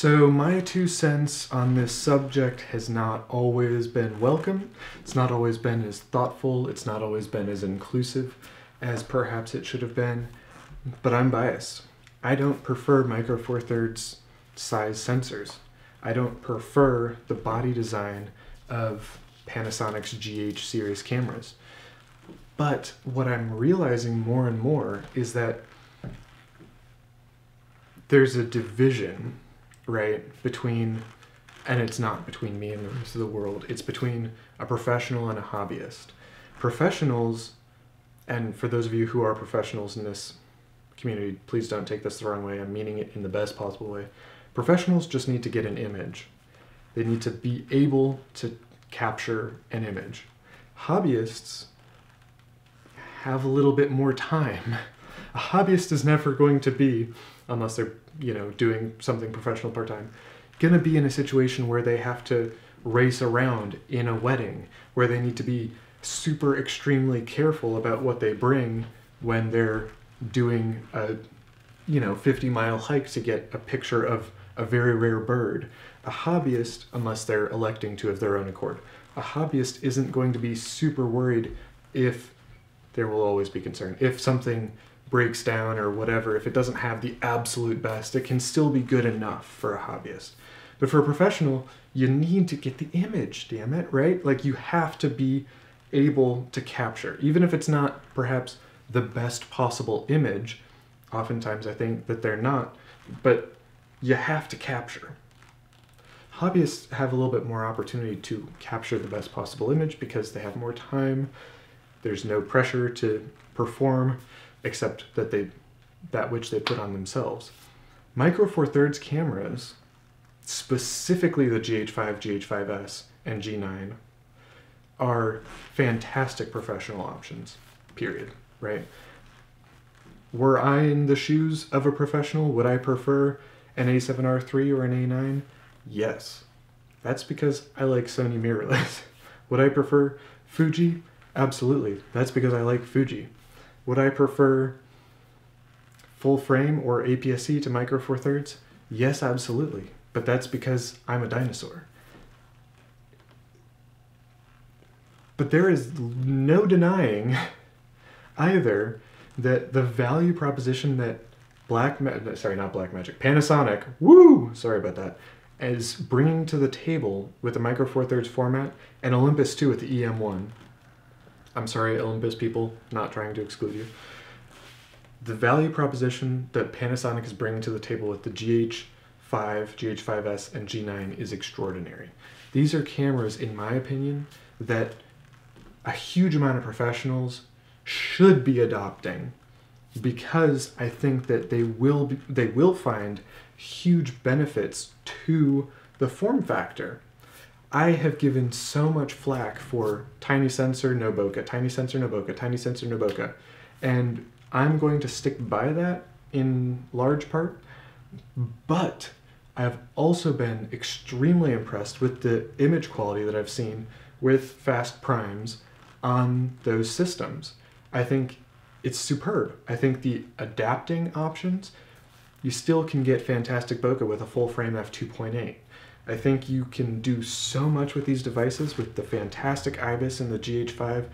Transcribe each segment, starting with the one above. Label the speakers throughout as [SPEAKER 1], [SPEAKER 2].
[SPEAKER 1] So my 2 cents on this subject has not always been welcome. It's not always been as thoughtful. It's not always been as inclusive as perhaps it should have been. But I'm biased. I don't prefer micro four thirds size sensors. I don't prefer the body design of Panasonic's GH series cameras. But what I'm realizing more and more is that there's a division, right, between, and it's not between me and the rest of the world, it's between a professional and a hobbyist. Professionals, and for those of you who are professionals in this community, please don't take this the wrong way, I'm meaning it in the best possible way. Professionals just need to get an image. They need to be able to capture an image. Hobbyists have a little bit more time. A hobbyist is never going to be, unless they're, doing something professional part-time, gonna be in a situation where they have to race around in a wedding, where they need to be super extremely careful about what they bring when they're doing a 50-mile hike to get a picture of a very rare bird. A hobbyist, unless they're electing to of their own accord, a hobbyist isn't going to be super worried if, there will always be concern, if something breaks down or whatever, if it doesn't have the absolute best, it can still be good enough for a hobbyist. But for a professional, you need to get the image, damn it, right? Like, you have to be able to capture, even if it's not perhaps the best possible image. Oftentimes I think that they're not, but you have to capture. Hobbyists have a little bit more opportunity to capture the best possible image because they have more time. There's no pressure to perform except that which they put on themselves. Micro Four Thirds cameras, specifically the GH5, GH5S, and G9, are fantastic professional options, period, right? Were I in the shoes of a professional, would I prefer an A7R III or an A9? Yes. That's because I like Sony mirrorless. Would I prefer Fuji? Absolutely. That's because I like Fuji. Would I prefer full frame or APS-C to micro four thirds? Yes, absolutely. But that's because I'm a dinosaur. But there is no denying either that the value proposition that Panasonic, sorry about that, is bringing to the table with the micro four thirds format, and Olympus too with the EM1. I'm sorry, Olympus people, not trying to exclude you. The value proposition that Panasonic is bringing to the table with the GH5, GH5S, and G9 is extraordinary. These are cameras, in my opinion, that a huge amount of professionals should be adopting, because I think that they will find huge benefits to the form factor. I have given so much flack for tiny sensor, no bokeh, tiny sensor, no bokeh, tiny sensor, no bokeh, and I'm going to stick by that in large part, but I've also been extremely impressed with the image quality that I've seen with fast primes on those systems. I think it's superb. I think the adapting options, you still can get fantastic bokeh with a full frame f2.8. I think you can do so much with these devices, with the fantastic IBIS and the GH5,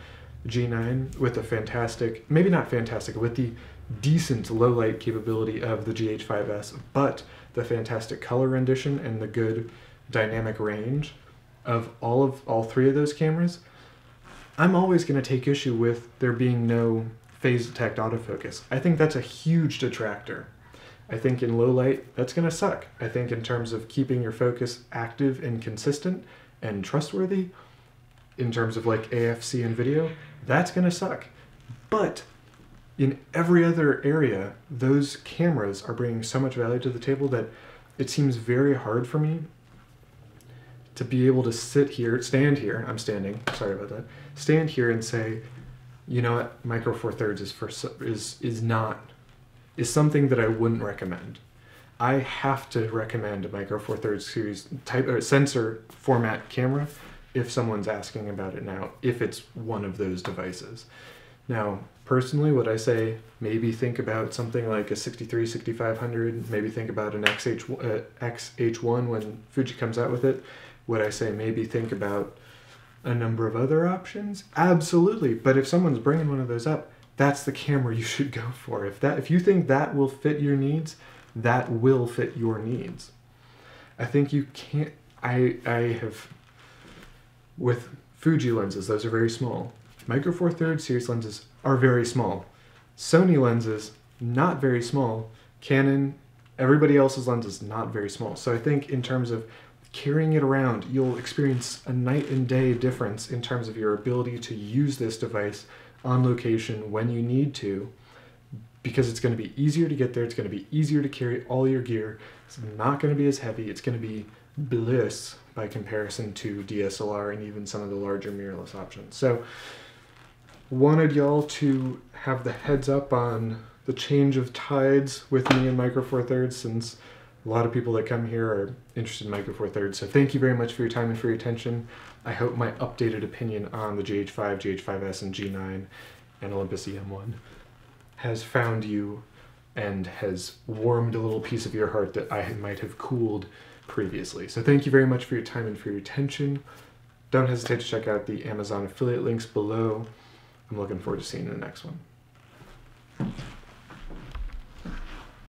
[SPEAKER 1] G9, with the fantastic, maybe not fantastic, with the decent low light capability of the GH5S, but the fantastic color rendition and the good dynamic range of all three of those cameras. I'm always going to take issue with there being no phase detect autofocus. I think that's a huge detractor. I think in low light, that's going to suck. I think in terms of keeping your focus active and consistent and trustworthy, in terms of like AFC and video, that's going to suck. But in every other area, those cameras are bringing so much value to the table that it seems very hard for me to be able to stand here, I'm standing, sorry about that, stand here and say, you know what, micro four thirds is something that I wouldn't recommend. I have to recommend a micro four thirds series type or sensor format camera if someone's asking about it now, if it's one of those devices. Now, Personally, would I say maybe think about something like a 63, 6500, maybe think about an XH1 when Fuji comes out with it? Would I say maybe think about a number of other options? Absolutely. But if someone's bringing one of those up, that's the camera you should go for. If you think that will fit your needs, that will fit your needs. I think you can't, I have, with Fuji lenses, those are very small. Micro Four Thirds series lenses are very small. Sony lenses, not very small. Canon, everybody else's lenses, not very small. So I think in terms of carrying it around, you'll experience a night and day difference in terms of your ability to use this device on location when you need to, because it's going to be easier to get there, it's going to be easier to carry all your gear, it's not going to be as heavy, it's going to be bliss by comparison to DSLR and even some of the larger mirrorless options. So wanted y'all to have the heads up on the change of tides with me and Micro Four Thirds, since a lot of people that come here are interested in Micro Four Thirds. So thank you very much for your time and for your attention. I hope my updated opinion on the GH5, GH5S, and G9 and Olympus EM1 has found you and has warmed a little piece of your heart that I might have cooled previously. So thank you very much for your time and for your attention. Don't hesitate to check out the Amazon affiliate links below. I'm looking forward to seeing you in the next one.